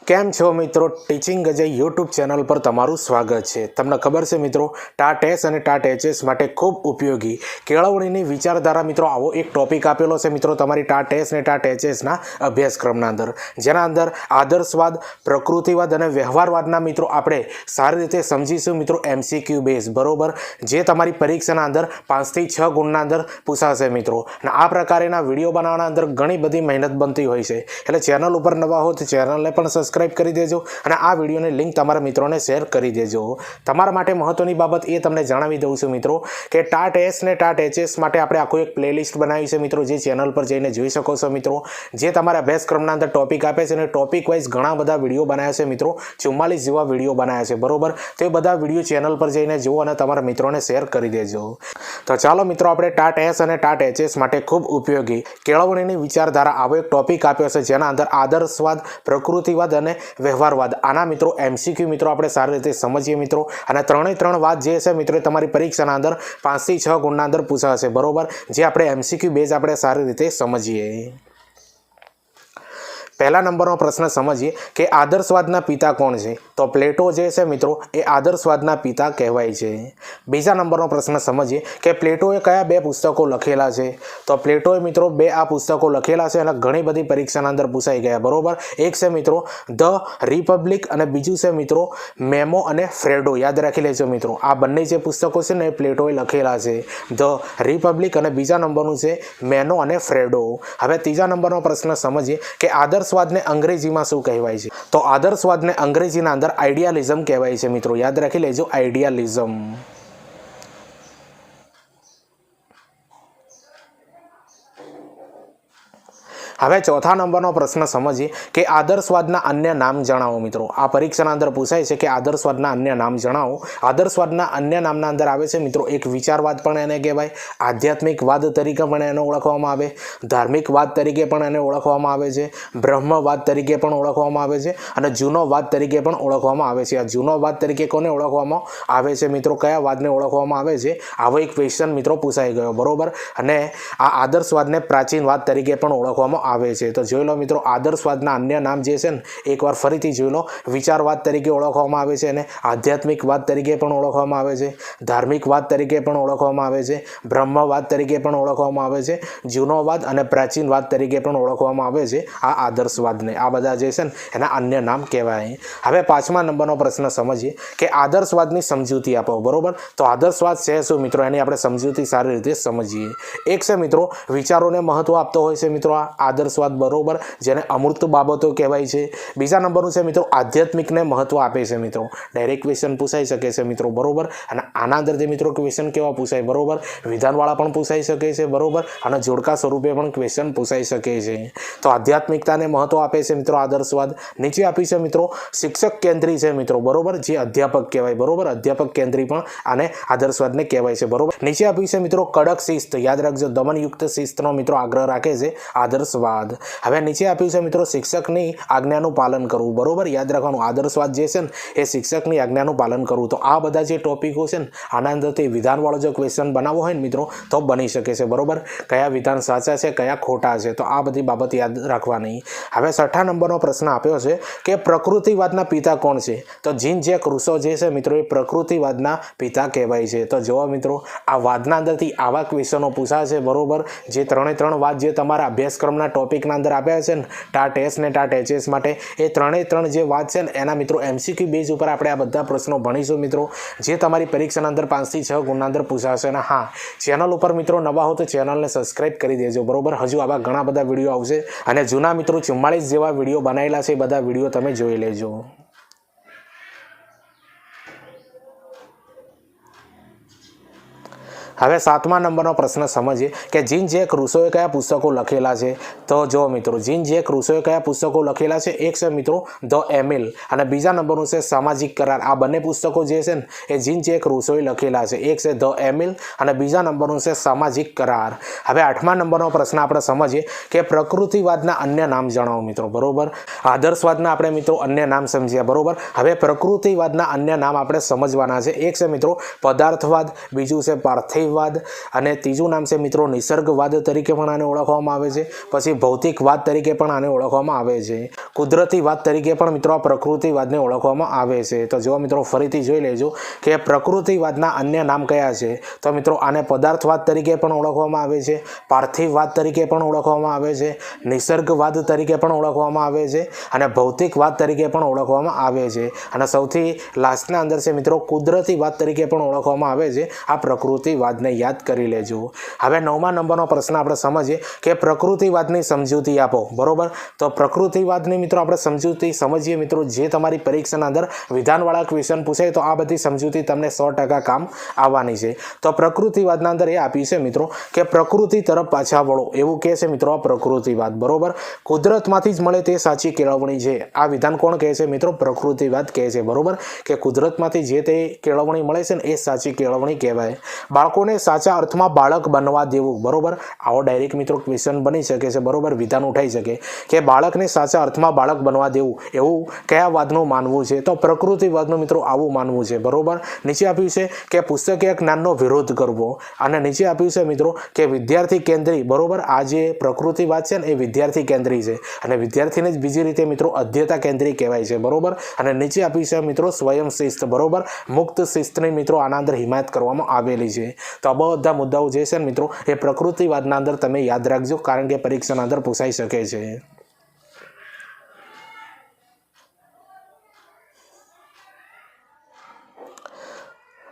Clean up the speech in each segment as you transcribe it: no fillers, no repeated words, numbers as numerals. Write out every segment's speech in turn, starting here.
કેમ છો મિત્રો? ટીચિંગ અજય યુટ્યુબ ચેનલ પર તમારું સ્વાગત છે। તમને ખબર છે મિત્રો, ટાટ એસ અને ટાટ એચએસ માટે ખૂબ ઉપયોગી કેળવણીની વિચારધારા મિત્રો આવો એક ટોપિક આપેલો છે મિત્રો તમારી ટાટ એસ અને ટાટ એચએસના અભ્યાસક્રમના અંદર, જેના અંદર આદર્શવાદ, પ્રકૃતિવાદ અને વ્યવહારવાદના મિત્રો આપણે સારી રીતે સમજીશું મિત્રો એમસીક્યુ બેઝ, બરોબર, જે તમારી પરીક્ષાના અંદર 5 થી 6 ગુણના અંદર પૂછાશે મિત્રો। અને આ પ્રકારેના વિડીયો બનાવવાના અંદર ઘણી બધી મહેનત બનતી હોય છે, એટલે ચેનલ ઉપર નવા હો તો ચેનલને પણ સબસ્ક્રાઇબ કરી દેજો અને આ વિડીયોની લિંક તમારા મિત્રોને શેર કરી દેજો। તમારા માટે મહત્વની બાબત એ તમને જણાવી દઉં છું મિત્રો કે ટાટ એસ ને ટાટ એચએસ માટે આપણે આખું એક પ્લેલિસ્ટ બનાવી છે મિત્રો, જે ચેનલ પર જઈને જોઈ શકો છો મિત્રો, જે તમારા અભ્યાસક્રમના અંદર ટોપિક આપે છે અને ટોપિક વાઇઝ ઘણા બધા વિડીયો બનાવ્યા છે મિત્રો, 44 જેવા વિડીયો બનાવ્યા છે, બરોબર। તો એ બધા વિડીયો ચેનલ પર જઈને જુઓ અને તમારા મિત્રોને શેર કરી દેજો। તો ચાલો મિત્રો, આપણે ટાટ એસ અને ટાટ એચએસ માટે ખૂબ ઉપયોગી કેળવણીની વિચારધારા આવો એક ટોપિક આપ્યો છે, જેના અંદર આદર્શવાદ, પ્રકૃતિવાદ અને વ્યવહારવાદ, આના મિત્રો એમસીક્યુ મિત્રો આપણે સારી રીતે સમજીએ મિત્રો। અને ત્રણે વાત જે છે મિત્રો તમારી પરીક્ષાના અંદર 5 થી 6 ગુણના અંદર પૂછાશે, બરોબર, જે આપણે એમસીક્યુ બેઝ આપણે સારી રીતે સમજીએ। પહેલા નંબરનો પ્રશ્ન સમજીએ કે આદર્શવાદના પિતા કોણ છે? તો પ્લેટો જે છે મિત્રો એ આદર્શવાદના પિતા કહેવાય છે। બીજા નંબરનો પ્રશ્ન સમજીએ કે પ્લેટોએ કયા 2 પુસ્તકો લખેલા છે? તો પ્લેટોએ મિત્રો 2 આ પુસ્તકો લખેલા છે અને ઘણી બધી પરીક્ષાના અંદર પૂછાઈ ગયા, બરોબર। એક છે મિત્રો ધ રિપબ્લિક અને બીજું છે મિત્રો મેમો અને ફ્રેડો, યાદ રાખી લેજો મિત્રો, આ બંને જે પુસ્તકો છે ને એ પ્લેટોએ લખેલા છે, ધ રિપબ્લિક અને બીજા નંબરનું છે મેનો અને ફ્રેડો। હવે ત્રીજા નંબરનો પ્રશ્ન સમજીએ કે આદર્શવાદને અંગ્રેજીમાં શું કહેવાય છે? તો આદર્શવાદને અંગ્રેજીના અંદર આઈડિયાલિઝમ કહેવાય છે મિત્રો, યાદ રાખી લેજો, આઈડિયાલિઝમ। હવે ચોથા નંબરનો પ્રશ્ન સમજીએ કે આદર્શવાદના અન્ય નામ જણાવો મિત્રો, આ પરીક્ષાના અંદર પૂછાય છે કે આદર્શવાદના અન્ય નામ જણાવો। આદર્શવાદના અન્ય નામના અંદર આવે છે મિત્રો એક વિચારવાદ પણ એને કહેવાય, આધ્યાત્મિકવાદ તરીકે પણ એને ઓળખવામાં આવે, ધાર્મિકવાદ તરીકે પણ એને ઓળખવામાં આવે છે, બ્રહ્મવાદ તરીકે પણ ઓળખવામાં આવે છે અને જૂનોવાદ તરીકે પણ ઓળખવામાં આવે છે। આ જૂનોવાદ તરીકે કોને ઓળખવામાં આવે છે મિત્રો? કયા વાદને ઓળખવામાં આવે છે? આવો એક ક્વેશ્ચન મિત્રો પૂછાઈ ગયો, બરોબર। અને આ આદર્શવાદને પ્રાચીનવાદ તરીકે પણ ઓળખવામાં આવે છે। તો જોઈ લો મિત્રો, આદર્શવાદના અન્ય નામ જે છે ને એકવાર ફરીથી જોઈ લો, વિચારવાદ તરીકે ઓળખવામાં આવે છે અને આધ્યાત્મિકવાદ તરીકે પણ ઓળખવામાં આવે છે, ધાર્મિકવાદ તરીકે પણ ઓળખવામાં આવે છે, બ્રહ્મવાદ તરીકે પણ ઓળખવામાં આવે છે, જૂનોવાદ અને પ્રાચીનવાદ તરીકે પણ ઓળખવામાં આવે છે આ આદર્શવાદને। આ બધા જે છે ને એના અન્ય નામ કહેવાય। હવે 5મા નંબરનો પ્રશ્ન સમજીએ કે આદર્શવાદની સમજૂતી આપો, બરોબર। તો આદર્શવાદ છે શું મિત્રો, એની આપણે સમજૂતી સારી રીતે સમજીએ। એક છે મિત્રો વિચારોને મહત્વ આપતો હોય છે મિત્રો આ આદર્શવાદ, બરોબર, જેને અમૂર્ત બાબતો કહેવાય છે। બીજા નંબરનું છે મિત્રો આધ્યાત્મિકને મહત્વ આપે છે મિત્રો, ડાયરેક્ટ ક્વેશ્ચન પૂછાઈ શકે છે મિત્રો, બરોબર। અને આના અંદરથી મિત્રો ક્વેશ્ચન કેવા પૂછાય, બરોબર, વિધાનવાળા પણ પૂછાઈ શકે છે, બરોબર, અને જોડકા સ્વરૂપે પણ ક્વેશ્ચન પૂછાઈ શકે છે। તો આધ્યાત્મિકતાને મહત્વ આપે છે મિત્રો આદર્શવાદ। નીચે આપી છે મિત્રો શિક્ષક કેન્દ્રી છે મિત્રો, બરોબર, જે અધ્યાપક કહેવાય, બરોબર, અધ્યાપક કેન્દ્રી પણ આને આદર્શવાદને કહેવાય છે, બરોબર। નીચે આપી છે મિત્રો કડક શિસ્ત, યાદ રાખજો, દમનયુક્ત શિસ્તનો મિત્રો આગ્રહ રાખે છે આદર્શવાદ। હવે નીચે આપ્યું છે મિત્રો શિક્ષકની આજ્ઞાનું પાલન કરવું, બરોબર, યાદ રાખવાનું, આદર્શવાદ જે છે ને એ શિક્ષકની આજ્ઞાનું પાલન કરવું। તો આ બધા જે ટોપિકો છે ને આના અંદરથી વિધાનવાળો જો ક્વેશ્ચન બનાવવો હોય ને મિત્રો તો બની શકે છે, બરોબર, કયા વિધાન સાચા છે, કયા ખોટા છે, તો આ બધી બાબત યાદ રાખવાની। હવે 6થા નંબરનો પ્રશ્ન આપ્યો છે કે પ્રકૃતિવાદના પિતા કોણ છે? તો જીન જેક રૂસો જે છે મિત્રો એ પ્રકૃતિવાદના પિતા કહેવાય છે। તો જોવા મિત્રો, આ વાદના અંદરથી આવા ક્વેશ્ચનો પૂછાશે, બરોબર, જે ત્રણે વાત જે તમારા અભ્યાસક્રમના ટોપિકના અંદર આપ્યા છે ને ટાટ એસ ને ટાટ એચએસ માટે, એ ત્રણે જે વાત છે ને એના મિત્રો એમસીક્યુ બેઝ ઉપર આપણે આ બધા પ્રશ્નો ભણીશું મિત્રો, જે તમારી પરીક્ષાના અંદર 5 થી 6 ગુણના અંદર પૂછાશે। અને હા, ચેનલ ઉપર મિત્રો નવા હો તો ચેનલને સબસ્ક્રાઇબ કરી દેજો, બરોબર, હજુ આવા ઘણા બધા વિડીયો આવશે અને જૂના મિત્રો 44 જેવા વિડીયો બનાવેલા છે, એ બધા વિડીયો તમે જોઈ લેજો। હવે 7મા નંબરનો પ્રશ્ન સમજીએ કે જીન જેક રૂસોએ કયા પુસ્તકો લખેલા છે? તો જો મિત્રો, જીન જેક રૂસોએ કયા પુસ્તકો લખેલા છે? એક છે મિત્રો ધ એમિલ અને બીજા નંબરનું છે સામાજિક કરાર। આ બંને પુસ્તકો જે છે ને એ જીન જેક રૂસોએ લખેલા છે, એક છે ધ એમિલ અને બીજા નંબરનું છે સામાજિક કરાર। હવે 8મા નંબરનો પ્રશ્ન આપણે સમજીએ કે પ્રકૃતિવાદના અન્ય નામ જણાવો મિત્રો, બરોબર, આદર્શવાદના આપણે મિત્રો અન્ય નામ સમજ્યા, બરોબર। હવે પ્રકૃતિવાદના અન્ય નામ આપણે સમજવાના છે। એક છે મિત્રો પદાર્થવાદ, બીજું છે પાર્થિવ પાર્થિવવાદ અને ત્રીજું નામ છે મિત્રો નિસર્ગવાદ તરીકે પણ આને ઓળખવામાં આવે છે। પછી ભૌતિકવાદ તરીકે પણ આને ઓળખવામાં આવે છે। કુદરતીવાદ તરીકે પણ મિત્રો આ પ્રકૃતિવાદને ઓળખવામાં આવે છે। તો જો મિત્રો ફરીથી જોઈ લેજો કે પ્રકૃતિવાદના અન્ય નામ કયા છે। તો મિત્રો આને પદાર્થવાદ તરીકે પણ ઓળખવામાં આવે છે, પાર્થિવવાદ તરીકે પણ ઓળખવામાં આવે છે, નિસર્ગવાદ તરીકે પણ ઓળખવામાં આવે છે અને ભૌતિકવાદ તરીકે પણ ઓળખવામાં આવે છે અને સૌથી લાસ્ટના અંદર છે મિત્રો કુદરતીવાદ તરીકે પણ ઓળખવામાં આવે છે। આ પ્રકૃતિવાદને યાદ કરી લેજો। હવે 9મા નંબરનો પ્રશ્ન આપણે સમજીએ કે પ્રકૃતિવાદની સમજૂતી આપો, બરોબર। તો પ્રકૃતિવાદની મિત્રો આપણે સમજૂતી સમજીએ મિત્રો, જે તમારી પરીક્ષાના અંદર વિધાનવાળા ક્વેશ્ચન પૂછાય તો આ બધી સમજૂતી તમને 100% કામ આવવાની છે। તો પ્રકૃતિવાદના અંદર એ આપ્યું છે મિત્રો કે પ્રકૃતિ તરફ પાછા વળો, એવું કહે છે મિત્રો આ પ્રકૃતિવાદ, બરોબર। કુદરતમાંથી જ મળે તે સાચી કેળવણી છે, આ વિધાન કોણ કહે છે મિત્રો? પ્રકૃતિવાદ કહે છે, બરોબર, કે કુદરતમાંથી જે તે કેળવણી મળે છે ને એ સાચી કેળવણી કહેવાય। બાળકોને સાચા અર્થમાં બાળક બનવા દેવું, બરોબર, આવો ડાયરેક્ટ મિત્રો ક્વેશ્ચન બની શકે છે, બરોબર, વિધાન ઉઠાઈ શકે કે બાળકને સાચા અર્થમાં બાળક બનવા દેવું, એવું કયા વાદનું માનવું છે? તો પ્રકૃતિવાદનું મિત્રો આવું માનવું છે, બરોબર। નીચે આપ્યું છે કે પુસ્તકીય જ્ઞાનનો વિરોધ કરવો અને નીચે આપ્યું છે મિત્રો કે વિદ્યાર્થી કેન્દ્રી, બરોબર, આ જે પ્રકૃતિવાદ છે ને એ વિદ્યાર્થી કેન્દ્રી છે અને વિદ્યાર્થીને જ બીજી રીતે મિત્રો અધ્યતા કેન્દ્રી કહેવાય છે, બરોબર। અને નીચે આપ્યું છે મિત્રો સ્વયં શિસ્ત, બરોબર, મુક્ત શિસ્તની મિત્રો આના અંદર હિમાયત કરવામાં આવેલી છે। તો આ બધા મુદ્દાઓ જે છે ને મિત્રો એ પ્રકૃતિવાદના અંદર તમે યાદ રાખજો, કારણ કે પરીક્ષાના અંદર પૂછાઈ શકે છે।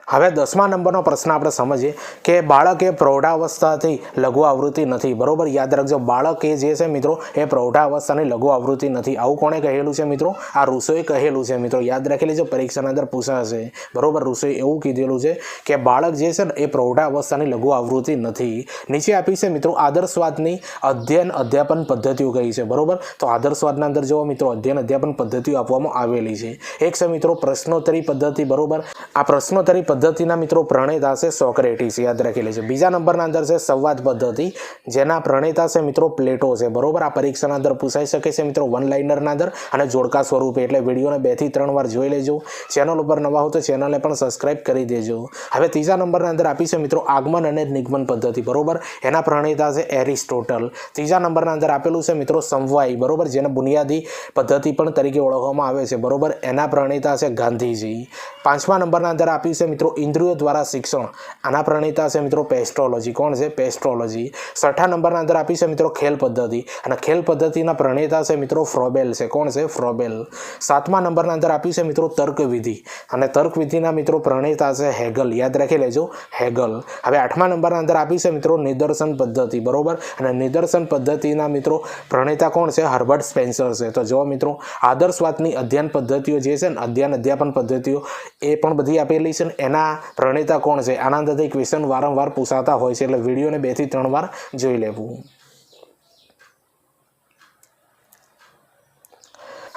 હવે 10મા નંબરનો પ્રશ્ન આપણે સમજીએ કે બાળક એ પ્રૌઢાવસ્થાથી લઘુ આવૃત્તિ નથી, બરોબર, યાદ રાખજો, બાળક એ જે છે મિત્રો એ પ્રૌઢાવસ્થાની લઘુ આવૃત્તિ નથી। આવું કોણે કહેલું છે મિત્રો? આ રૂસોએ કહેલું છે મિત્રો, યાદ રાખી લેજો, પરીક્ષાના અંદર પૂછાશે, બરોબર। રૂસોએ એવું કીધેલું છે કે બાળક જે છે ને એ પ્રૌઢાવસ્થાની લઘુ આવૃત્તિ નથી। નીચે આપી છે મિત્રો આદર્શવાદની અધ્યાપન પદ્ધતિઓ કઈ છે, બરોબર। તો આદર્શવાદના અંદર જો મિત્રો અધ્યાપન પદ્ધતિઓ આપવામાં આવેલી છે। એક છે મિત્રો પ્રશ્નોત્તરી પદ્ધતિ, બરોબર, આ પ્રશ્નોત્તરી પદ્ધતિના મિત્રો પ્રણેતા છે સોક્રેટિસ, યાદ રાખી લેજો। બીજા નંબરના અંદર છે સંવાદ પદ્ધતિ, જેના પ્રણેતા છે મિત્રો પ્લેટો છે, બરોબર। આ પરીક્ષાના અંદર પૂછાઈ શકે છે મિત્રો વન લાઇનરના અંદર અને જોડકા સ્વરૂપે, એટલે વિડીયોને 2 થી 3 વાર જોઈ લેજો। ચેનલ ઉપર નવા હો તો ચેનલને પણ સબસ્ક્રાઇબ કરી દેજો। હવે ત્રીજા નંબરના અંદર આપી છે મિત્રો આગમન અને નિગમન પદ્ધતિ, બરોબર, એના પ્રણેતા છે એરિસ્ટોટલ। ત્રીજા નંબરના અંદર આપેલું છે મિત્રો સમવાય, બરોબર, જેને બુનિયાદી પદ્ધતિ પણ તરીકે ઓળખવામાં આવે છે, બરોબર, એના પ્રણેતા છે ગાંધીજી। 5મા નંબરના અંદર આપ્યું છે મિત્રો ઇન્દ્રિયો દ્વારા શિક્ષણ, આના પ્રણેતા છે મિત્રો પેસ્ટ્રોલોજી, કોણ છે? પેસ્ટ્રોલોજી। 6ઠા નંબરના અંદર આપી છે મિત્રો ખેલ પદ્ધતિ અને ખેલ પદ્ધતિના પ્રણેતા છે મિત્રો ફ્રોબેલ છે, કોણ છે? ફ્રોબેલ। 7મા નંબરના અંદર આપ્યું છે મિત્રો તર્કવિધિ અને તર્કવિધિના મિત્રો પ્રણેતા છે હેગલ, યાદ રાખી લેજો, હેગલ। હવે 8મા નંબરના અંદર આપી છે મિત્રો નિદર્શન પદ્ધતિ, બરોબર, અને નિદર્શન પદ્ધતિના મિત્રો પ્રણેતા કોણ છે? હર્બર્ટ સ્પેન્સર છે। તો જો મિત્રો આદર્શવાદની અધ્યયન પદ્ધતિઓ જે છે ને અધ્યાપન પદ્ધતિઓ એ પણ બધી આપેલી છે ને એના પ્રણેતા કોણ છે? આના અંદરથી ક્વેશ્ચન વારંવાર પૂછાતા હોય છે, એટલે વિડીયોને 2 થી 3 વાર જોઈ લેવું।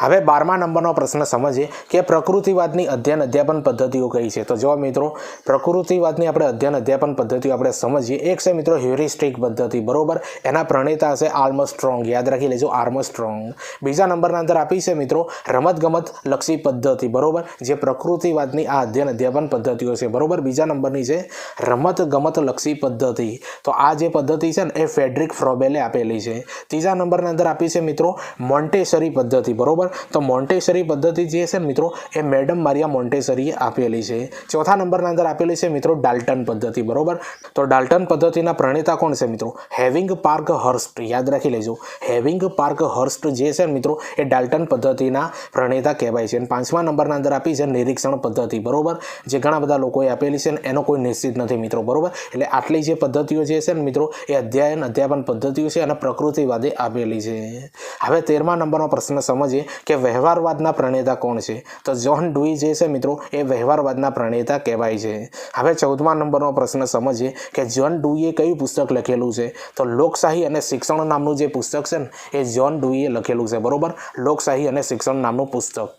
હવે 12મા નંબરનો પ્રશ્ન સમજીએ કે પ્રકૃતિવાદની અધ્યાપન પદ્ધતિઓ કઈ છે? તો જો મિત્રો પ્રકૃતિવાદની આપણે અધ્યાપન પદ્ધતિઓ આપણે સમજીએ, એક છે મિત્રો હ્યુરિસ્ટિક પદ્ધતિ, બરોબર, એના પ્રણેતા છે આર્મસ્ટ્રોંગ, યાદ રાખી લેજો, આર્મસ્ટ્રોંગ। બીજા નંબરના અંદર આપી છે મિત્રો રમતગમત લક્ષી પદ્ધતિ, બરોબર, જે પ્રકૃતિવાદની આ અધ્યાપન પદ્ધતિઓ છે, બરોબર। બીજા નંબરની છે રમતગમત લક્ષી પદ્ધતિ, તો આ જે પદ્ધતિ છે ને એ ફ્રેડરિક ફ્રોબેલે આપેલી છે। ત્રીજા નંબરના અંદર આપી છે મિત્રો મોન્ટેસરી પદ્ધતિ, બરોબર, તો મોન્ટેસરી પદ્ધતિ જે છે મિત્રો એ મેડમ મારિયા મોન્ટેસરીએ આપેલી છે। ચોથા નંબરના અંદર આપેલી છે મિત્રો ડાલ્ટન પદ્ધતિ, બરોબર, તો ડાલ્ટન પદ્ધતિના પ્રણેતા કોણ છે મિત્રો? હેવિંગ પાર્ક હર્સ્ટ, યાદ રાખી લેજો, હેવિંગ પાર્ક હર્સ્ટ જે છે મિત્રો એ ડાલ્ટન પદ્ધતિના પ્રણેતા કહેવાય છે। અને 5મા નંબરના અંદર આપી છે નિરીક્ષણ પદ્ધતિ, બરોબર, જે ઘણા બધા લોકોએ આપેલી છે ને એનો કોઈ નિશ્ચિત નથી મિત્રો, બરોબર, એટલે આટલી જે પદ્ધતિઓ જે છે ને મિત્રો એ અધ્યાપન પદ્ધતિઓ છે અને પ્રકૃતિવાદે આપેલી છે। હવે 13મા નંબરનો પ્રશ્ન સમજીએ કે વ્યવહારવાદના પ્રણેતા કોણ છે? તો જ્હોન ડુઈ જે છે મિત્રો એ વ્યવહારવાદના પ્રણેતા કહેવાય છે। હવે 14મા નંબરનો પ્રશ્ન સમજીએ કે જ્હોન ડુઈએ કયું પુસ્તક લખેલું છે? તો લોકશાહી અને શિક્ષણ નામનું જે પુસ્તક છે ને એ જ્હોન ડુઈએ લખેલું છે, બરોબર, લોકશાહી અને શિક્ષણ નામનું પુસ્તક।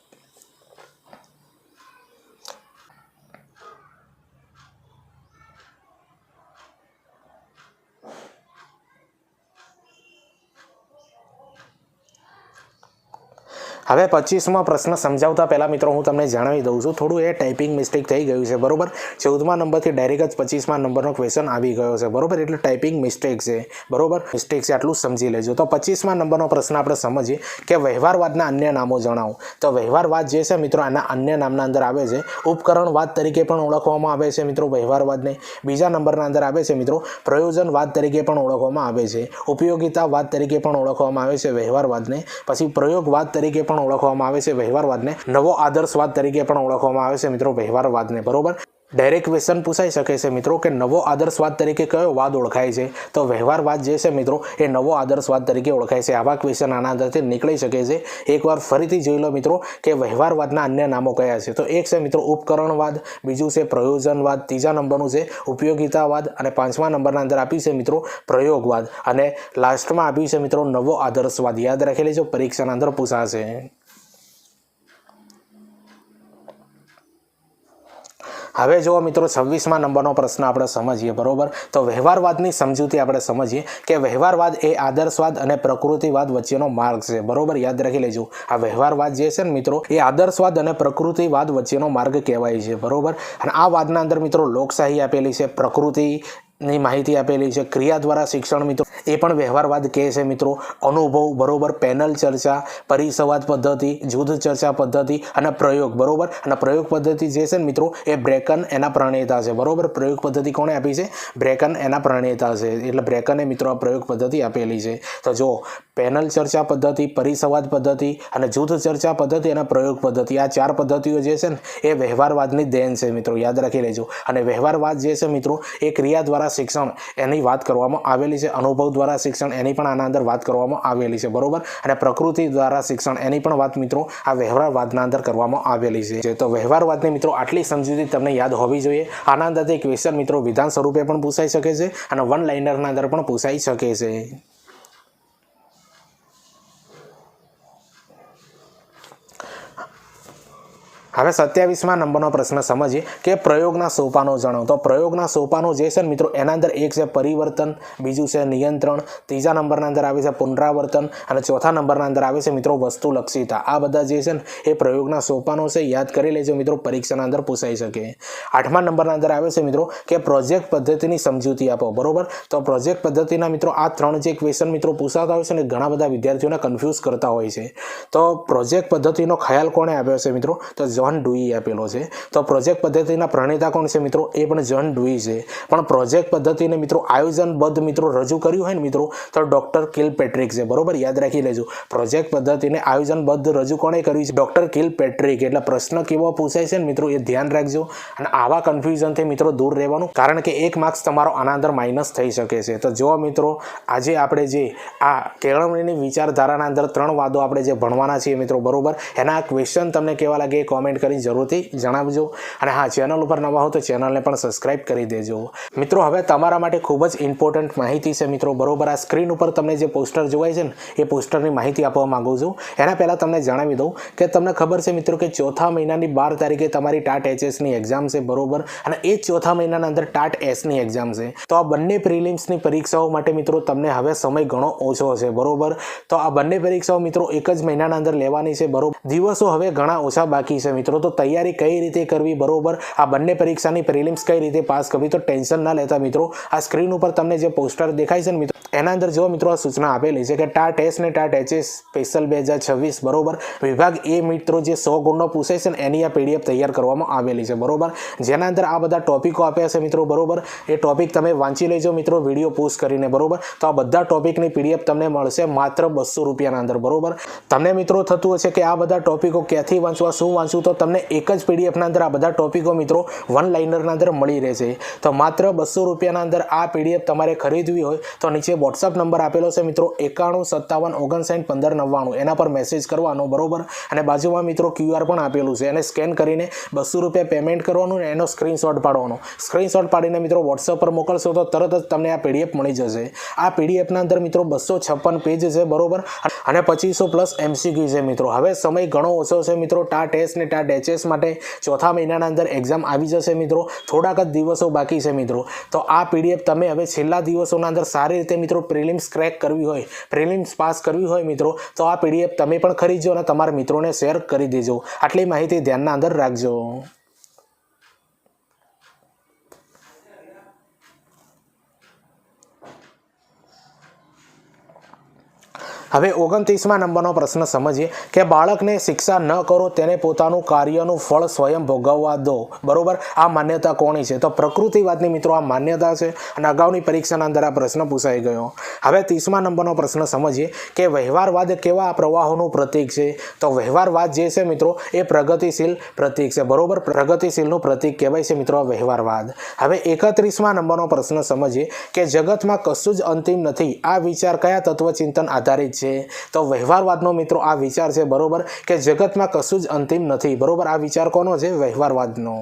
હવે 25મો પ્રશ્ન સમજાવતા પહેલાં મિત્રો હું તમને જણાવી દઉં છું, થોડું એ ટાઈપિંગ મિસ્ટેક થઈ ગયું છે, બરોબર. 14મા નંબરથી ડાયરેક્ટ જ 25મા નંબરનો ક્વેશ્ચન આવી ગયો છે, બરોબર. એટલે ટાઈપિંગ મિસ્ટેક છે, બરોબર. મિસ્ટેક છે, આટલું સમજી લેજો. તો 25મા નંબરનો પ્રશ્ન આપણે સમજીએ કે વ્યવહારવાદના અન્ય નામો જણાવો. તો વ્યવહારવાદ જે છે મિત્રો આના અન્ય નામના અંદર આવે છે ઉપકરણવાદ તરીકે પણ ઓળખવામાં આવે છે મિત્રો વ્યવહારવાદને. બીજા નંબરના અંદર આવે છે મિત્રો પ્રયોજનવાદ તરીકે પણ ઓળખવામાં આવે છે, ઉપયોગિતાવાદ તરીકે પણ ઓળખવામાં આવે છે વ્યવહારવાદને. પછી પ્રયોગવાદ તરીકે પણ ઓળખવામાં આવે છે વ્યવહારવાદને. નવો આદર્શવાદ તરીકે પણ ઓળખવામાં આવે છે મિત્રો વ્યવહારવાદને, બરોબર. ડાયરેક્ટ ક્વેશ્ચન પૂછાઈ શકે છે મિત્રો કે નવો આદર્શવાદ તરીકે કયો વાદ ઓળખાય છે? તો વ્યવહારવાદ જે છે મિત્રો એ નવો આદર્શવાદ તરીકે ઓળખાય છે. આવા ક્વેશ્ચન આના અંદરથી નીકળી શકે છે. એકવાર ફરીથી જોઈ લો મિત્રો કે વ્યવહારવાદના અન્ય નામો કયા છે. તો એક છે મિત્રો ઉપકરણવાદ, બીજું છે પ્રયોજનવાદ, ત્રીજા નંબરનું છે ઉપયોગિતાવાદ અને 5મા નંબરના અંદર આપ્યું છે મિત્રો પ્રયોગવાદ અને લાસ્ટમાં આપ્યું છે મિત્રો નવો આદર્શવાદ. યાદ રાખી લેજો, પરીક્ષાના અંદર પૂછાશે. હવે જો મિત્રો 26મા નંબરનો પ્રશ્ન આપણે સમજીએ, બરોબર. તો વ્યવહારવાદની સમજૂતી આપણે સમજીએ કે વ્યવહારવાદ એ આદર્શવાદ અને પ્રકૃતિવાદ વચ્ચેનો માર્ગ છે, બરોબર. યાદ રાખી લેજો, આ વ્યવહારવાદ જે છે ને મિત્રો એ આદર્શવાદ અને પ્રકૃતિવાદ વચ્ચેનો માર્ગ કહેવાય છે, બરોબર. અને આ વાદના અંદર મિત્રો લોકશાહી આપેલી છે, પ્રકૃતિની માહિતી આપેલી છે, ક્રિયા દ્વારા શિક્ષણ મિત્રો એ પણ વ્યવહારવાદ કહે છે મિત્રો, અનુભવ, બરોબર, પેનલ ચર્ચા, પરિસંવાદ પદ્ધતિ, જૂથ ચર્ચા પદ્ધતિ અને પ્રયોગ, બરોબર. અને પ્રયોગ પદ્ધતિ જે છે ને મિત્રો એ બ્રેકન એના પ્રણેતા છે, બરોબર. પ્રયોગ પદ્ધતિ કોણે આપી છે? બ્રેકન એના પ્રણેતા છે. એટલે બ્રેકને મિત્રો આ પ્રયોગ પદ્ધતિ આપેલી છે. તો જો પેનલ ચર્ચા પદ્ધતિ, પરિસંવાદ પદ્ધતિ અને જૂથ ચર્ચા પદ્ધતિ અને પ્રયોગ પદ્ધતિ, આ 4 પદ્ધતિઓ જે છે ને એ વ્યવહારવાદની દેન છે મિત્રો, યાદ રાખી લેજો. અને વ્યવહારવાદ જે છે મિત્રો એ ક્રિયા દ્વારા શિક્ષણ એની વાત કરવામાં આવેલી છે, અનુભવ દ્વારા શિક્ષણ એની પણ આના અંદર વાત કરવામાં આવેલી છે, બરોબર. અને પ્રકૃતિ દ્વારા શિક્ષણ એની પણ વાત મિત્રો આ વ્યવહારવાદના અંદર કરવામાં આવેલી છે. તો વ્યવહારવાદની મિત્રો આટલી સમજૂતી તમને યાદ હોવી જોઈએ. આના અંદરથી ક્વેશ્ચન મિત્રો વિધાન સ્વરૂપે પણ પૂછાઈ શકે છે અને વન લાઇનરના અંદર પણ પૂછાઈ શકે છે. હવે 27મા નંબરનો પ્રશ્ન સમજીએ કે પ્રયોગના સોપાનો જણાવો. તો પ્રયોગના સોપાનો જે છે ને મિત્રો એના અંદર એક છે પરિવર્તન, બીજું છે નિયંત્રણ, ત્રીજા નંબરના અંદર આવે છે પુનરાવર્તન અને ચોથા નંબરના અંદર આવે છે મિત્રો વસ્તુલક્ષિતા. આ બધા જે છે ને એ પ્રયોગના સોપાનો છે, યાદ કરી લેજો મિત્રો, પરીક્ષાના અંદર પૂછાઈ શકે. 8મા નંબરના અંદર આવે છે મિત્રો કે પ્રોજેક્ટ પદ્ધતિની સમજૂતી આપો, બરોબર. તો પ્રોજેક્ટ પદ્ધતિના મિત્રો આ 3 જે ક્વેશ્ચન મિત્રો પૂછાતા હોય છે ને ઘણા બધા વિદ્યાર્થીઓને કન્ફ્યુઝ કરતા હોય છે. તો પ્રોજેક્ટ પદ્ધતિનો ખ્યાલ કોણે આપ્યો છે મિત્રો? તો જ્હોન ડુઈ આપેલો છે. તો પ્રોજેક્ટ પદ્ધતિના પ્રણેતા કોણ છે મિત્રો? એ પણ જ્હોન ડુઈ છે. પણ પ્રોજેક્ટ પદ્ધતિને મિત્રો આયોજનબદ્ધ મિત્રો રજૂ કર્યું હોય ને મિત્રો તો ડોક્ટર કિલપેટ્રિક છે, બરોબર. યાદ રાખી લેજો, પ્રોજેક્ટ પદ્ધતિને આયોજનબદ્ધ રજૂ કોણે કર્યું છે? ડોક્ટર કિલપેટ્રિક. એટલે પ્રશ્ન કેવો પૂછાય છે ને મિત્રો એ ધ્યાન રાખજો અને આવા કન્ફ્યુઝનથી મિત્રો દૂર રહેવાનું, કારણ કે 1 માર્ક્સ તમારો આના અંદર માઇનસ થઈ શકે છે. તો જો મિત્રો આજે આપણે જે આ કેળવણીની વિચારધારાના અંદર 3 વાદો આપણે જે ભણવાના છીએ મિત્રો, બરોબર, એના ક્વેશ્ચન તમને કેવા લાગે એ કોમેન્ટ કરી જરૂરથી જણાવજો. અને હા, ચેનલ ઉપર નવા હો તો ચેનલને પણ સબસ્ક્રાઇબ કરી દેજો મિત્રો. હવે તમારા માટે ખૂબ જ ઇમ્પોર્ટન્ટ માહિતી છે મિત્રો, બરોબર. આ સ્ક્રીન ઉપર તમને જે પોસ્ટર જોવાય છે ને એ પોસ્ટરની માહિતી આપવા માંગુ છું. એના પહેલાં તમને જણાવી દઉં કે તમને ખબર છે મિત્રો કે ચોથા મહિનાની 12 તારીખે તમારી ટાટ HSની એક્ઝામ છે, બરોબર. અને એ ચોથા મહિનાના અંદર ટાટ Sની એક્ઝામ છે. તો આ બંને પ્રિલિમ્સની પરીક્ષાઓ માટે મિત્રો તમને હવે સમય ઘણો ઓછો છે, બરોબર. તો આ બંને પરીક્ષાઓ મિત્રો એક જ મહિનાના અંદર લેવાની છે, બરોબર. દિવસો હવે ઘણા ઓછા બાકી છે મિત્રો. તો તૈયારી કઈ રીતે કરવી, બરોબર, આ બંને પરીક્ષાની પ્રિલિમ્સ કઈ રીતે પાસ કરવી, તો ટેન્શન ના લેતા મિત્રો. આ સ્ક્રીન ઉપર તમને જે પોસ્ટર દેખાય છે ને મિત્રો એના અંદર જો મિત્રો આ સૂચના આપેલી છે કે ટાટ S ને ટાટ HS સ્પેશિયલ 2026, બરોબર, વિભાગ એ મિત્રો જે 100 ગુણનો પૂછાય છે ને એની આ PDF તૈયાર કરવામાં આવેલી છે, બરોબર. જેના અંદર આ બધા ટોપિકો આપ્યા છે મિત્રો, બરોબર. એ ટોપિક તમે વાંચી લેજો મિત્રો વિડીયો પોસ્ટ કરીને, બરોબર. તો આ બધા ટોપિકની PDF તમને મળશે માત્ર 200 રૂપિયાના અંદર, બરોબર. તમને મિત્રો થતું હશે કે આ બધા ટોપિકો ક્યાંથી વાંચવા, શું વાંચવું, તો તમને એક જ PDFના અંદર આ બધા ટોપિકો મિત્રો વન લાઇનરના અંદર મળી રહેશે. તો માત્ર 200 રૂપિયાના અંદર આ PDF તમારે ખરીદવી હોય તો નીચે WhatsApp નંબર આપેલો છે મિત્રો 9157591599, એના પર મેસેજ કરવાનો, બરોબર. અને બાજુમાં મિત્રો QR પણ આપેલું છે, એને સ્કેન કરીને 200 રૂપિયા પેમેન્ટ કરવાનું ને એનો સ્ક્રીનશોટ પાડવાનો. સ્ક્રીનશોટ પાડીને મિત્રો WhatsApp પર મોકલશો તો તરત જ તમને આ PDF મળી જશે. આ PDFના અંદર મિત્રો 256 પેજ છે, બરોબર. અને 2500+ MCQ છે મિત્રો. હવે સમય ઘણો ઓછો છે મિત્રો ટાટ S ને ટાટ ટાટ એચએસ માટે ચોથા મહિનાના અંદર એક્ઝામ આવી જશે મિત્રો, થોડાક જ દિવસો બાકી છે મિત્રો. તો આ પીડીએફ તમે હવે છેલ્લા દિવસોના અંદર સારી રીતે મિત્રો પ્રિલિમ્સ ક્રેક કરવી હોય, પ્રિલિમ્સ પાસ કરવી હોય મિત્રો, તો આ પીડીએફ તમે પણ ખરીદજો અને તમારા મિત્રોને શેર કરી દેજો. આટલી માહિતી ધ્યાનના અંદર રાખજો. હવે 29મા નંબરનો પ્રશ્ન સમજીએ કે બાળકને શિક્ષા ન કરો તેને પોતાનું કાર્યનું ફળ સ્વયં ભોગવવા દો. બરોબર, આ માન્યતા કોની છે? તો પ્રકૃતિવાદની મિત્રો આ માન્યતા છે અને અગાઉની પરીક્ષાના અંદર આ પ્રશ્ન પૂછાઈ ગયો. હવે 30મા નંબરનો પ્રશ્ન સમજીએ કે વ્યવહારવાદ કેવા પ્રવાહોનું પ્રતીક છે? તો વ્યવહારવાદ જે છે મિત્રો એ પ્રગતિશીલ પ્રતીક છે. બરોબર, પ્રગતિશીલનું પ્રતીક કહેવાય છે મિત્રો વ્યવહારવાદ. હવે 31મા નંબરનો પ્રશ્ન સમજીએ કે જગતમાં કશું જ અંતિમ નથી, આ વિચાર કયા તત્વચિંતન આધારિત છે? તો વ્યવહારવાદનો મિત્રો આ વિચાર છે. બરોબર, કે જગતમાં કશું જ અંતિમ નથી. બરોબર, આ વિચાર કોનો છે? વ્યવહારવાદનો.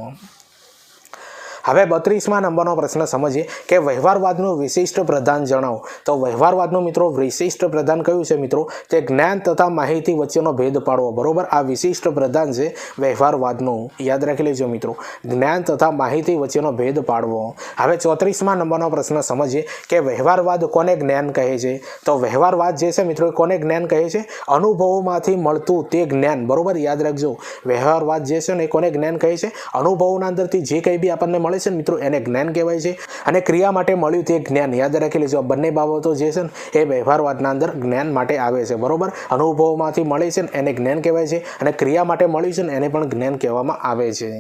હવે 32મા નંબરનો પ્રશ્ન સમજીએ કે વ્યવહારવાદનું વિશિષ્ટ પ્રધાન જણાવો. તો વ્યવહારવાદનું મિત્રો વિશિષ્ટ પ્રધાન કયું છે મિત્રો? તે જ્ઞાન તથા માહિતી વચ્ચેનો ભેદ પાડવો. બરોબર, આ વિશિષ્ટ પ્રધાન છે વ્યવહારવાદનું. યાદ રાખી લેજો મિત્રો, જ્ઞાન તથા માહિતી વચ્ચેનો ભેદ પાડવો. હવે 34મા નંબરનો પ્રશ્ન સમજીએ કે વ્યવહારવાદ કોને જ્ઞાન કહે છે? તો વ્યવહારવાદ જે છે મિત્રો કોને જ્ઞાન કહે છે? અનુભવોમાંથી મળતું તે જ્ઞાન. બરોબર, યાદ રાખજો, વ્યવહારવાદ જે છે ને એ કોને જ્ઞાન કહે છે? અનુભવોના અંદરથી જે કંઈ બી આપણને મળે છે મિત્રો એને જ્ઞાન કહેવાય છે. અને ક્રિયા માટે મળ્યું તે જ્ઞાન. યાદ રાખી લેજો, બંને બાબતો જે છે ને એ વ્યવહારવાદના અંદર જ્ઞાન માટે આવે છે. બરોબર, અનુભવોમાંથી મળે છે ને એને જ્ઞાન કહેવાય છે અને ક્રિયા માટે મળ્યું છે ને એને પણ જ્ઞાન કહેવામાં આવે છે.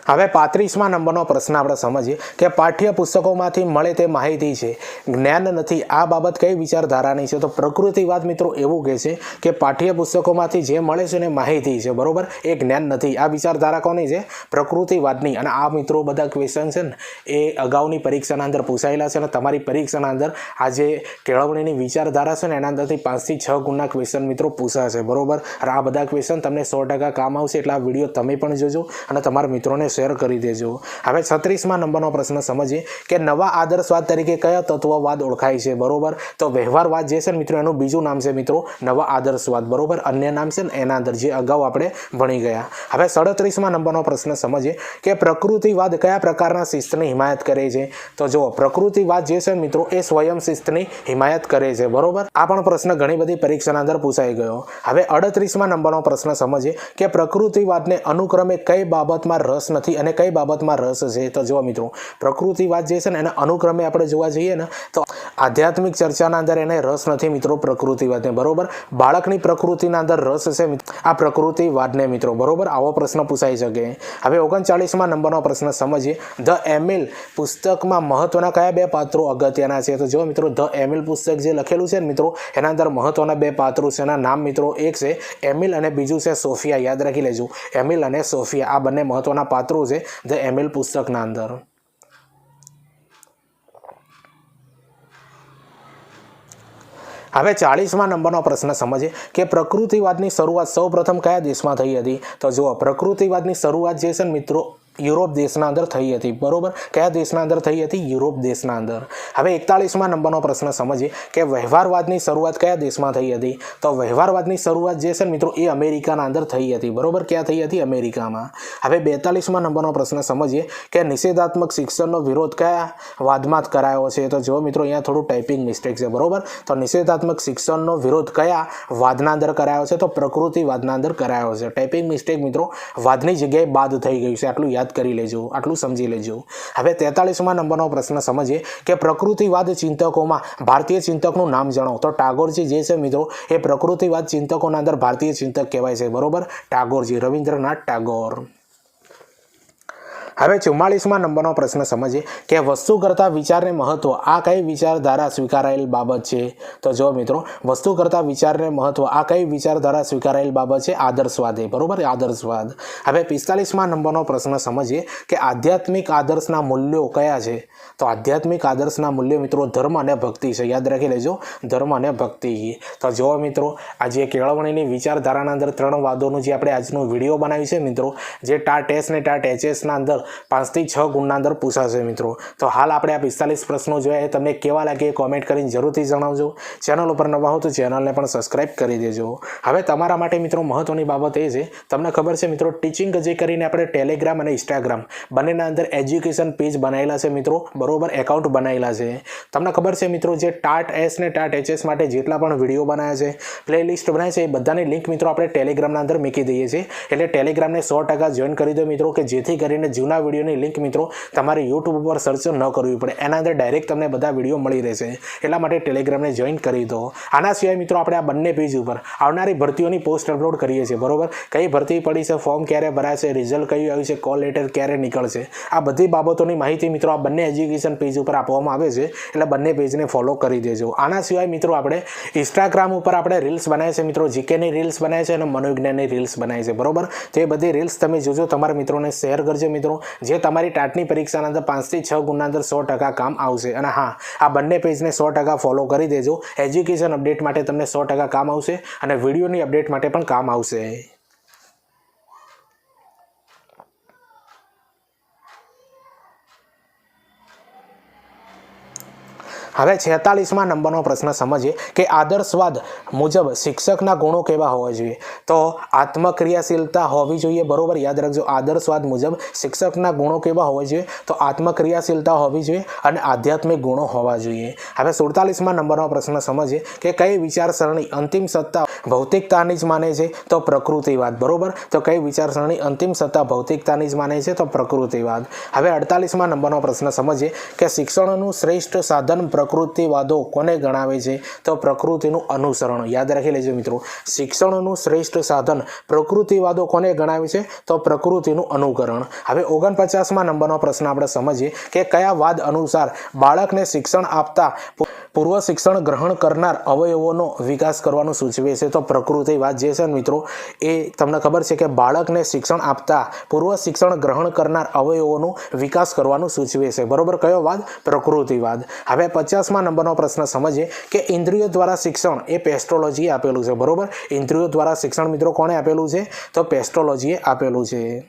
હવે 35મા નંબરનો પ્રશ્ન આપણે સમજીએ કે પાઠ્ય પુસ્તકોમાંથી મળે તે માહિતી છે, જ્ઞાન નથી. આ બાબત કઈ વિચારધારાની છે? તો પ્રકૃતિવાદ મિત્રો એવું કહે છે કે પાઠ્ય પુસ્તકોમાંથી જે મળે છે ને માહિતી છે, બરોબર, એ જ્ઞાન નથી. આ વિચારધારા કોની છે? પ્રકૃતિવાદની. અને આ મિત્રો બધા ક્વેશ્ચન છે ને એ અગાઉની પરીક્ષાના અંદર પૂછાયેલા છે અને તમારી પરીક્ષાના અંદર આ જે કેળવણીની વિચારધારા છે ને એના અંદરથી 5 થી 6 ગુણના ક્વેશ્ચન મિત્રો પૂછાશે. બરોબર, અને આ બધા ક્વેશ્ચન તમને 100% કામ આવશે. એટલે આ વિડીયો તમે પણ જોજો અને તમારા મિત્રોને શેર કરી દેજો. હવે 36મા નંબરનો પ્રશ્ન સમજીએ કે નવા આદર્શવાદ તરીકે કયા તત્વવાદ ઓળખાય છે? બરોબર, તો વ્યવહારવાદ જે છે મિત્રો એનું બીજું નામ છે મિત્રો નવા આદર્શવાદ. બરોબર, અન્ય નામ છે ને એના અંદર જે અગાઉ આપણે ભણી ગયા. હવે 37મા નંબરનો પ્રશ્ન સમજીએ કે પ્રકૃતિવાદ કયા પ્રકારના શિસ્તની હિમાયત કરે છે? તો જો પ્રકૃતિવાદ જે છે મિત્રો એ સ્વયં શિસ્તની હિમાયત કરે છે. બરોબર, આ પણ પ્રશ્ન ઘણી બધી પરીક્ષાના અંદર પૂછાઈ ગયો. હવે 38મા નંબરનો પ્રશ્ન સમજીએ કે પ્રકૃતિવાદને અનુક્રમે કઈ બાબતમાં રસ નથી અને કઈ બાબતમાં રસ છે? તો જો મિત્રો પ્રકૃતિવાદ જે છે ને એને અનુક્રમે આપણે જોવા જઈએ ને તો આધ્યાત્મિક ચર્ચાના અંદર એને રસ નથી મિત્રો પ્રકૃતિવાદને. બરોબર, બાળકની પ્રકૃતિના અંદર રસ છે આ પ્રકૃતિવાદને મિત્રો. બરોબર, આવો પ્રશ્ન પૂછાઈ શકે. હવે 39મા નંબરનો પ્રશ્ન સમજીએ ધ એમિલ પુસ્તકમાં મહત્વના કયા 2 પાત્રો અગત્યના છે? તો જો મિત્રો ધ એમિલ પુસ્તક જે લખેલું છે ને મિત્રો એના અંદર મહત્વના 2 પાત્રો છે. એના નામ મિત્રો એક છે એમિલ અને બીજું છે સોફિયા. યાદ રાખી લેજો, એમિલ અને સોફિયા આ બંને મહત્વના પાત્રો છે ધ એમિલ પુસ્તકના અંદર. હવે 40મા નંબરનો પ્રશ્ન સમજીએ કે પ્રકૃતિવાદની શરૂઆત સૌપ્રથમ કયા દેશમાં થઈ હતી? તો જુઓ પ્રકૃતિવાદની શરૂઆત જે છે ને મિત્રો યુરોપ દેશના અંદર થઈ હતી. બરોબર, કયા દેશના અંદર થઈ હતી? યુરોપ દેશના અંદર. હવે 41મા નંબરનો પ્રશ્ન સમજીએ કે વ્યવહારવાદની શરૂઆત કયા દેશમાં થઈ હતી? તો વ્યવહારવાદની શરૂઆત જે છે ને મિત્રો એ અમેરિકાના અંદર થઈ હતી. બરોબર, ક્યાં થઈ હતી? અમેરિકામાં. હવે 42મા નંબરનો પ્રશ્ન સમજીએ કે નિષેધાત્મક શિક્ષણનો વિરોધ કયા વાદમાં કરાયો છે? તો જો મિત્રો અહીંયા થોડું ટાઈપિંગ મિસ્ટેક છે. બરોબર, તો નિષેધાત્મક શિક્ષણનો વિરોધ કયા વાદના અંદર કરાયો છે? તો પ્રકૃતિવાદના અંદર કરાયો છે. ટાઈપિંગ મિસ્ટેક મિત્રો વાદની જગ્યાએ બાદ થઈ ગયું છે. આટલું યાદ કરી લેજો, આટલું સમજી લેજો. હવે 43મા નંબરનો પ્રશ્ન સમજીએ કે પ્રકૃતિવાદ ચિંતકોમાં ભારતીય ચિંતકનું નામ જણાવો. તો ટાગોરજી જે છે મિત્રો એ પ્રકૃતિવાદ ચિંતકોના અંદર ભારતીય ચિંતક કહેવાય છે. બરોબર, ટાગોરજી, રવિન્દ્રનાથ ટાગોર. હવે 44મા નંબરનો પ્રશ્ન સમજીએ કે વસ્તુ કરતાં વિચારને મહત્વ આ કઈ વિચારધારા સ્વીકારાયેલ બાબત છે? તો જો મિત્રો વસ્તુ કરતાં વિચારને મહત્વ આ કઈ વિચારધારા સ્વીકારાયેલ બાબત છે? આદર્શવાદ. બરોબર, આદર્શવાદ. હવે 45મા નંબરનો પ્રશ્ન સમજીએ કે આધ્યાત્મિક આદર્શના મૂલ્યો કયા છે? તો આધ્યાત્મિક આદર્શના મૂલ્યો મિત્રો ધર્મ અને ભક્તિ છે. યાદ રાખી લેજો, ધર્મ અને ભક્તિ. તો જો મિત્રો આજે કેળવણીની વિચારધારાના અંદર 3 વાદોનું જે આપણે આજનો વિડીયો બનાવ્યું છે મિત્રો, જે ટાટ એસ ને ટાટ એચએસના અંદર 5 થી 6 ગુણના અંદર પૂછાશે મિત્રો। તો હાલ આપણે આ 45 પ્રશ્નો જોયા એ તમને કેવા લાગે કોમેન્ટ કરીને જરૂરથી જણાવજો। ચેનલ ઉપર નવા હો તો ચેનલને પણ સબસ્ક્રાઇબ કરી દેજો। હવે તમારા માટે મિત્રો મહત્વની બાબત એ છે, તમને ખબર છે મિત્રો ટીચિંગ જે કરીને આપણે ટેલિગ્રામ અને ઇન્સ્ટાગ્રામ બંનેના અંદર એજ્યુકેશન પેજ બનાવેલા છે મિત્રો, બરોબર, એકાઉન્ટ બનાવેલા છે। તમને ખબર છે મિત્રો જે ટાટ એસ ને ટાટ એચએસ માટે જેટલા પણ વિડીયો બનાવ્યા છે, પ્લેલિસ્ટ બનાવી છે, એ બધાની લિંક મિત્રો આપણે ટેલિગ્રામના અંદર મૂકી દઈએ છીએ। એટલે ટેલિગ્રામને 100% જોઈન કરી દો મિત્રો, કે જેથી કરીને જૂના વિડીયોની લિંક મિત્રો તમારે યુટ્યુબ ઉપર સર્ચ ન કરવી પડે, એના અંદર ડાયરેક્ટ તમને બધા વિડીયો મળી રહેશે। એટલા માટે ટેલિગ્રામને જોઈન કરી દો। આના સિવાય મિત્રો આપણે આ બંને પેજ ઉપર આવનારી ભરતીઓની પોસ્ટ અપલોડ કરીએ છીએ, બરોબર, કઈ ભરતી પડી છે, ફોર્મ ક્યારે ભરાશે, રિઝલ્ટ કયું આવ્યું છે, કોલ લેટર ક્યારે નીકળશે, આ બધી બાબતોની માહિતી મિત્રો આ બંને એજ્યુકેશન પેજ ઉપર આપવામાં આવે છે। એટલે બંને પેજને ફોલો કરી દેજો। આના સિવાય મિત્રો આપણે ઇન્સ્ટાગ્રામ ઉપર આપણે રીલ્સ બનાવી છે મિત્રો, જીકેની રીલ્સ બનાવી છે અને મનોવિજ્ઞાનની રીલ્સ બનાવી છે, બરોબર। તો એ બધી રીલ્સ તમે જોજો, તમારા મિત્રોને શેર કરજો મિત્રો, જે તમારી ટાટની પરીક્ષાના અંદર 5 થી 6 ગુણના અંદર 100% કામ આવશે। અને હા, આ બંને પેજને 100% ફોલો કરી દેજો। એજ્યુકેશન અપડેટ માટે તમને 100% કામ આવશે અને વિડીયોની અપડેટ માટે પણ કામ આવશે। હવે 46મા નંબરનો પ્રશ્ન સમજીએ કે આદર્શવાદ મુજબ શિક્ષકના ગુણો કેવા હોવા જોઈએ। તો આત્મક્રિયાશીલતા હોવી જોઈએ, બરોબર, યાદ રાખજો, આદર્શવાદ મુજબ શિક્ષકના ગુણો કેવા હોવા જોઈએ, તો આત્મક્રિયાશીલતા હોવી જોઈએ અને આધ્યાત્મિક ગુણો હોવા જોઈએ। હવે 47મા નંબરનો પ્રશ્ન સમજીએ કે કઈ વિચારસરણી અંતિમ સત્તા ભૌતિકતાની જ માને છે, તો પ્રકૃતિવાદ, બરોબર, તો કઈ વિચારસરણી અંતિમ સત્તા ભૌતિકતાની જ માને છે, તો પ્રકૃતિવાદ। હવે 48મા નંબરનો પ્રશ્ન સમજીએ કે શિક્ષણનું શ્રેષ્ઠ સાધન પ્રકૃતિવાદો કોને ગણાવે છે, તો પ્રકૃતિનું અનુસરણ। યાદ રાખી લેજો મિત્રો, શિક્ષણનું શ્રેષ્ઠ સાધન પ્રકૃતિવાદો કોને ગણાવે છે, તો પ્રકૃતિનું અનુકરણ। હવે 49મા નંબરનો પ્રશ્ન આપણે સમજીએ કે કયા વાદ અનુસાર બાળકને શિક્ષણ આપતા પૂર્વ શિક્ષણ ગ્રહણ કરનાર અવયવોનો વિકાસ કરવાનું સૂચવે છે, તો પ્રકૃતિવાદ જે છે મિત્રો એ તમને ખબર છે કે બાળકને શિક્ષણ આપતા પૂર્વ શિક્ષણ ગ્રહણ કરનાર અવયવોનો વિકાસ કરવાનું સૂચવે છે, બરોબર, કયો વાદ, પ્રકૃતિવાદ। હવે 50મા નંબરનો પ્રશ્ન સમજીએ કે ઇન્દ્રિયો દ્વારા શિક્ષણ એ પેસ્ટ્રોલોજીએ આપેલું છે, બરોબર, ઇન્દ્રિયો દ્વારા શિક્ષણ મિત્રો કોણે આપેલું છે, તો પેસ્ટ્રોલોજીએ આપેલું છે।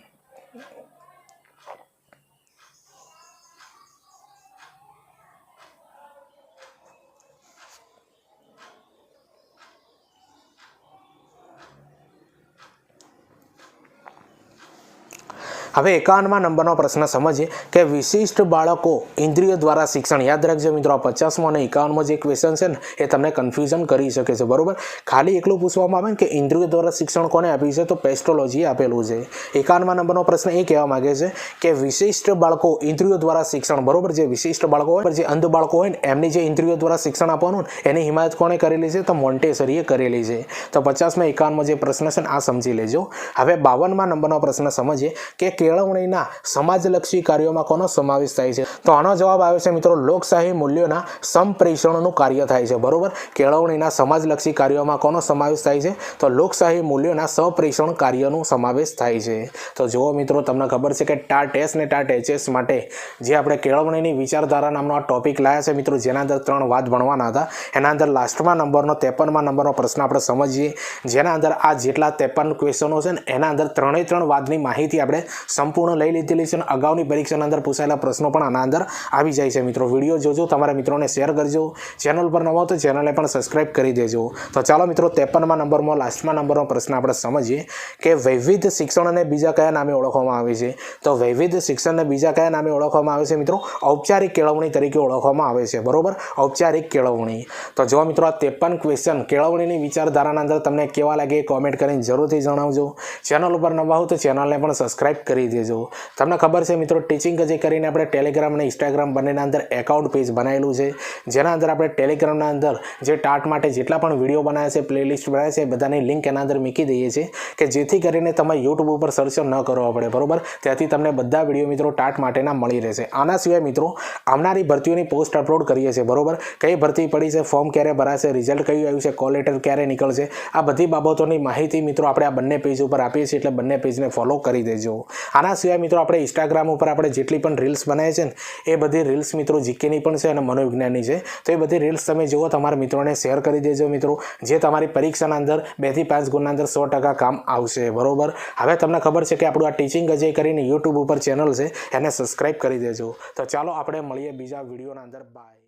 હવે 51મા નંબરનો પ્રશ્ન સમજીએ કે વિશિષ્ટ બાળકો ઇન્દ્રિયો દ્વારા શિક્ષણ। યાદ રાખજો મિત્રો, આ 50મો અને 51મો જે ક્વેશ્ચન છે ને એ તમને કન્ફ્યુઝન કરી શકે છે, બરોબર, ખાલી એકલું પૂછવામાં આવે ને કે ઇન્દ્રિયો દ્વારા શિક્ષણ કોને આપ્યું છે, તો પેસ્ટ્રોલોજીએ આપેલું છે। 51મા નંબરનો પ્રશ્ન એ કહેવા માંગે છે કે વિશિષ્ટ બાળકો ઇન્દ્રિયો દ્વારા શિક્ષણ, બરોબર, જે વિશિષ્ટ બાળકો હોય, જે અંધ બાળકો હોય ને એમની જે ઇન્દ્રિયો દ્વારા શિક્ષણ આપવાનું એની હિમાયત કોણે કરેલી છે, તો મોન્ટેસરીએ કરેલી છે। તો 50માં 51મો જે પ્રશ્ન છે ને આ સમજી લેજો। હવે 52મા નંબરનો પ્રશ્ન સમજીએ કે કેળવણીના સમાજલક્ષી કાર્યોમાં કોનો સમાવેશ થાય છે, તો આનો જવાબ આવે છે મિત્રો લોકશાહી મૂલ્યોના સંપ્રેષણનું કાર્ય થાય છે, બરોબર, કેળવણીના સમાજલક્ષી કાર્યોમાં કોનો સમાવેશ થાય છે, તો લોકશાહી મૂલ્યોના સંપ્રેષણ કાર્યનો સમાવેશ થાય છે। તો જુઓ મિત્રો, તમને ખબર છે કે ટાટ એસ ને ટાટ એચએસ માટે જે આપણે કેળવણીની વિચારધારા નામનો આ ટોપિક લાયા છે મિત્રો, જેના અંદર 3 વાદ ભણવાના હતા, એના અંદર લાસ્ટમાં નંબરનો 53મા નંબરનો પ્રશ્ન આપણે સમજીએ, જેના અંદર આ જેટલા 53 ક્વેશ્ચનો છે ને એના અંદર 3 વાદની માહિતી આપણે સંપૂર્ણ લઈ લીધેલી છે। અગાઉની પરીક્ષાના અંદર પૂછાયેલા પ્રશ્નો પણ આના અંદર આવી જાય છે મિત્રો। વિડીયો જોજો, તમારા મિત્રોને શેર કરજો, ચેનલ પર નવા તો ચેનલને પણ સબસ્ક્રાઇબ કરી દેજો। તો ચાલો મિત્રો 53મા નંબરમાં લાસ્ટમાં નંબરનો પ્રશ્ન આપણે સમજીએ કે વૈવિધ શિક્ષણને બીજા કયા નામે ઓળખવામાં આવે છે, તો વૈવિધ શિક્ષણને બીજા કયા નામે ઓળખવામાં આવે છે મિત્રો, ઔપચારિક કેળવણી તરીકે ઓળખવામાં આવે છે, બરોબર, ઔપચારિક કેળવણી। તો જો મિત્રો આ 53 ક્વેશ્ચન કેળવણીની વિચારધારાના અંદર તમને કેવા લાગે કોમેન્ટ કરીને જરૂરથી જણાવજો। ચેનલ ઉપર નવા હો તો ચેનલને પણ સબસ્ક્રાઇબ કરી દેજો। તમને ખબર છે મિત્રો ટીચિંગ જે કરીને આપણે ટેલિગ્રામ અને ઇન્સ્ટાગ્રામ બંનેના અંદર એકાઉન્ટ પેજ બનાવેલું છે, જેના અંદર આપણે ટેલિગ્રામના અંદર જે ટાટ માટે જેટલા પણ વિડીયો બનાવ્યા છે, પ્લેલિસ્ટ બનાવ્યા છે, બધાની લિંક એના અંદર મૂકી દઈએ છીએ, કે જેથી કરીને તમારે યુટ્યુબ ઉપર સર્ચ ન કરવા પડે, બરોબર, ત્યાંથી તમને બધા વિડીયો મિત્રો ટાટ માટેના મળી રહેશે। આના સિવાય મિત્રો આવનારી ભરતીઓની પોસ્ટ અપલોડ કરીએ છીએ, બરોબર, કઈ ભરતી પડી છે, ફોર્મ ક્યારે ભરાશે, રિઝલ્ટ કયું આવ્યું છે, કોલ લેટર ક્યારે નીકળશે, આ બધી બાબતોની માહિતી મિત્રો આપણે આ બંને પેજ ઉપર આપીએ છીએ, એટલે બંને પેજને ફોલો કરી દેજો। આના સિવાય મિત્રો આપણે ઇન્સ્ટાગ્રામ ઉપર આપણે જેટલી પણ રીલ્સ બનાવીએ છીએ ને એ બધી રીલ્સ મિત્રો જીકેની પણ છે અને મનોવિજ્ઞાનની છે. તો એ બધી રીલ્સ તમે જુઓ, તમારા મિત્રોને શેર કરી દેજો મિત્રો, જે તમારી પરીક્ષાના અંદર 2 થી 5 ગુણના અંદર 100% કામ આવશે. બરોબર. હવે તમને ખબર છે કે આપણું આ ટીચિંગ અજય કરીને યુટ્યુબ ઉપર ચેનલ છે, એને સબસ્ક્રાઇબ કરી દેજો. તો ચાલો આપણે મળીએ બીજા વિડીયોના અંદર. બાય.